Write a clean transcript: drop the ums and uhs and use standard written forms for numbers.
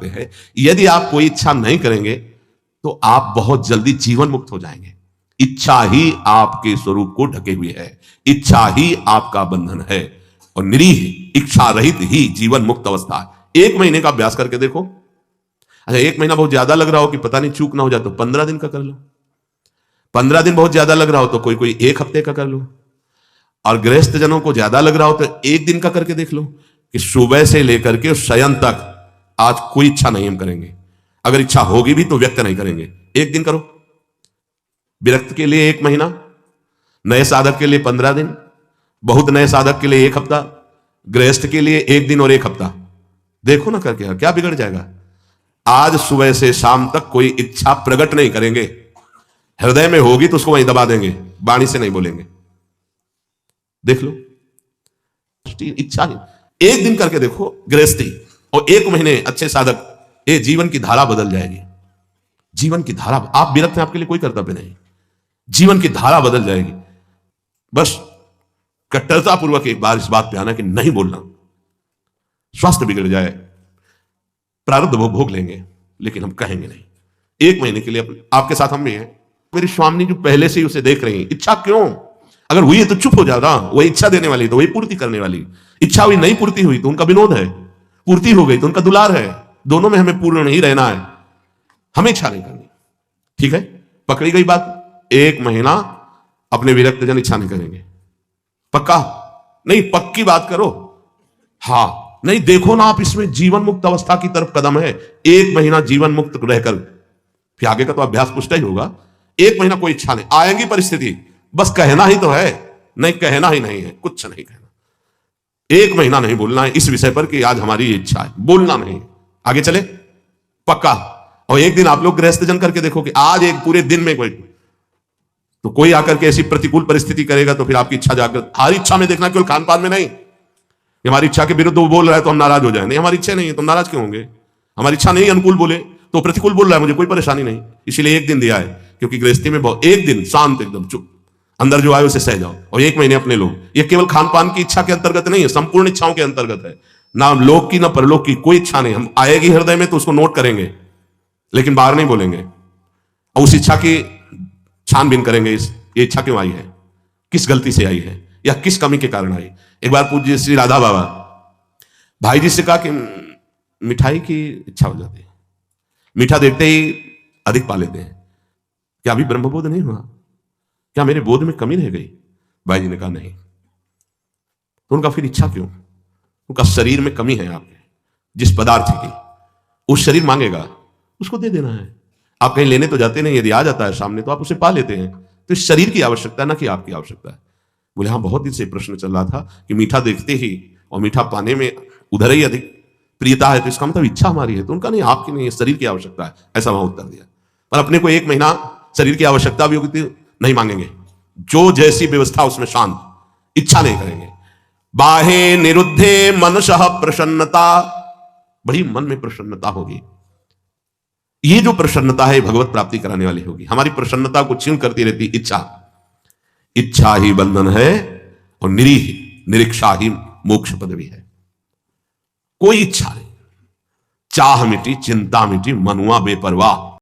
करते हैं, यदि आप कोई इच्छा नहीं करेंगे तो आप बहुत जल्दी जीवन मुक्त हो जाएंगे। इच्छा ही आपके स्वरूप को ढके हुए है, इच्छा ही आपका बंधन है, और निरीह इच्छा रहित ही जीवन मुक्त अवस्था है। 1 महीने का अभ्यास करके देखो। अच्छा, 1 महीना बहुत ज्यादा लग रहा हो कि पता नहीं चूक ना हो जाए तो 15 दिन का कर लो। 15 दिन बहुत ज्यादा लग रहा हो तो कोई 1 हफ्ते का कर लो। और गृहस्थ जनों को ज्यादा लग रहा हो तो 1 दिन का करके देख लो कि सुबह से लेकर के शयन तक आज कोई इच्छा नहीं हम करेंगे। अगर इच्छा होगी भी तो व्यक्त नहीं करेंगे। 1 दिन करो। विरक्त के लिए 1 महीना, नए साधक के लिए 15 दिन, बहुत नए साधक के लिए 1 हफ्ता, गृहस्थ के लिए 1 दिन और 1 हफ्ता। देखो ना करके क्या बिगड़ जाएगा। आज सुबह से शाम तक कोई इच्छा प्रकट नहीं करेंगे। हृदय में होगी तो उसको वहीं दबा देंगे, वाणी से नहीं बोलेंगे। देख लो, इच्छा नहीं। 1 दिन करके देखो गृहस्थी, और 1 महीने अच्छे साधक, ये जीवन की धारा बदल जाएगी। जीवन की धारा, आप विरक्त हैं, आपके लिए कोई कर्तव्य नहीं, जीवन की धारा बदल जाएगी। बस कट्टरता पूर्वक एक बार इस बात पे आना कि नहीं बोलना। स्वास्थ्य बिगड़ जाए, प्रारब्ध भोग लेंगे, लेकिन हम कहेंगे नहीं। 1 महीने के लिए आपके साथ हम भी हैं। मेरी स्वामी जो पहले से ही उसे देख रही हैं, इच्छा क्यों, अगर हुई है तो चुप हो जाओ। वही इच्छा देने वाली तो वही पूर्ति करने वाली। इच्छा हुई, नहीं पूर्ति हुई तो उनका विनोद है, पूर्ति हो गई तो उनका दुलार है। दोनों में हमें पूर्ण नहीं रहना है, हमें इच्छा नहीं करनी। ठीक है, पकड़ी गई बात। 1 महीना अपने विरक्त जन इच्छा नहीं करेंगे। पक्का नहीं, पक्की बात करो। हाँ नहीं, देखो ना आप, इसमें जीवन मुक्त अवस्था की तरफ कदम है। 1 महीना जीवन मुक्त रहकर फिर आगे का तो अभ्यास पुष्ट ही होगा। 1 महीना कोई इच्छा नहीं, आएगी परिस्थिति, बस कहना ही तो है। नहीं, कहना ही नहीं है, कुछ नहीं कहना। 1 महीना नहीं बोलना है इस विषय पर कि आज हमारी इच्छा है, बोलना नहीं। आगे चले, पक्का। और 1 दिन आप लोग गृहस्थ जन करके देखो कि आज एक पूरे दिन में कोई आकर के ऐसी प्रतिकूल परिस्थिति करेगा तो फिर आपकी इच्छा जाकर, हर इच्छा में देखना, केवल खान पान में नहीं। हमारी इच्छा के विरुद्ध वो बोल रहा है तो हम नाराज हो जाए। नहीं, हमारी इच्छा नहीं है, तुम नाराज क्यों होंगे। हमारी इच्छा नहीं अनुकूल बोले तो प्रतिकूल बोल रहा है, मुझे कोई परेशानी नहीं। इसीलिए 1 दिन दिया है, क्योंकि गृहस्थी में 1 दिन शांत, एकदम चुप, अंदर जो आए उसे सह जाओ। और 1 महीने अपने लोग, ये केवल खान पान की इच्छा के अंतर्गत नहीं है, संपूर्ण इच्छाओं के अंतर्गत है। ना लोक की ना परलोक की कोई इच्छा नहीं। हम आएगी हृदय में तो उसको नोट करेंगे, लेकिन बाहर नहीं बोलेंगे। और उस इच्छा की छानबीन करेंगे, ये इच्छा क्यों आई है, किस गलती से आई है, या किस कमी के कारण आई। एक बार पूज्य श्री राधा बाबा भाई जी से कहा कि मिठाई की इच्छा हो जाती है, मीठा देखते ही अधिक पा लेते हैं, क्या अभी ब्रह्मबोध नहीं हुआ, क्या मेरे बोध में कमी रह गई। भाई जी ने कहा नहीं। तो उनका फिर इच्छा क्यों, उनका शरीर में कमी है आपके, जिस पदार्थ की, उस शरीर मांगेगा, उसको दे देना है। आप कहीं लेने तो जाते नहीं, यदि आ जाता है सामने तो आप उसे पा लेते हैं। तो इस शरीर की आवश्यकता है, ना कि आपकी आवश्यकता है। बोले हाँ, बहुत दिन से प्रश्न चल रहा था कि मीठा देखते ही और मीठा पाने में उधर ही अधिक प्रियता है, तो इसका मतलब इच्छा हमारी है। तो उनका नहीं, आपकी नहीं है, शरीर की आवश्यकता है, ऐसा वहां उत्तर दिया। पर अपने को 1 महीना शरीर की आवश्यकता भी होगी तो नहीं मांगेंगे, जो जैसी व्यवस्था उसमें शांत, इच्छा नहीं करेंगे। बाहे निरुद्धे मनसः प्रसन्नता, बड़ी मन में प्रसन्नता होगी। ये जो प्रसन्नता है भगवत प्राप्ति कराने वाली होगी। हमारी प्रसन्नता को क्षीण करती रहती इच्छा। इच्छा ही बंधन है और निरीक्षा ही मोक्ष पदवी है। कोई इच्छा नहीं, चाह मिटी, चिंता मिटी, मनुआ बेपरवाह।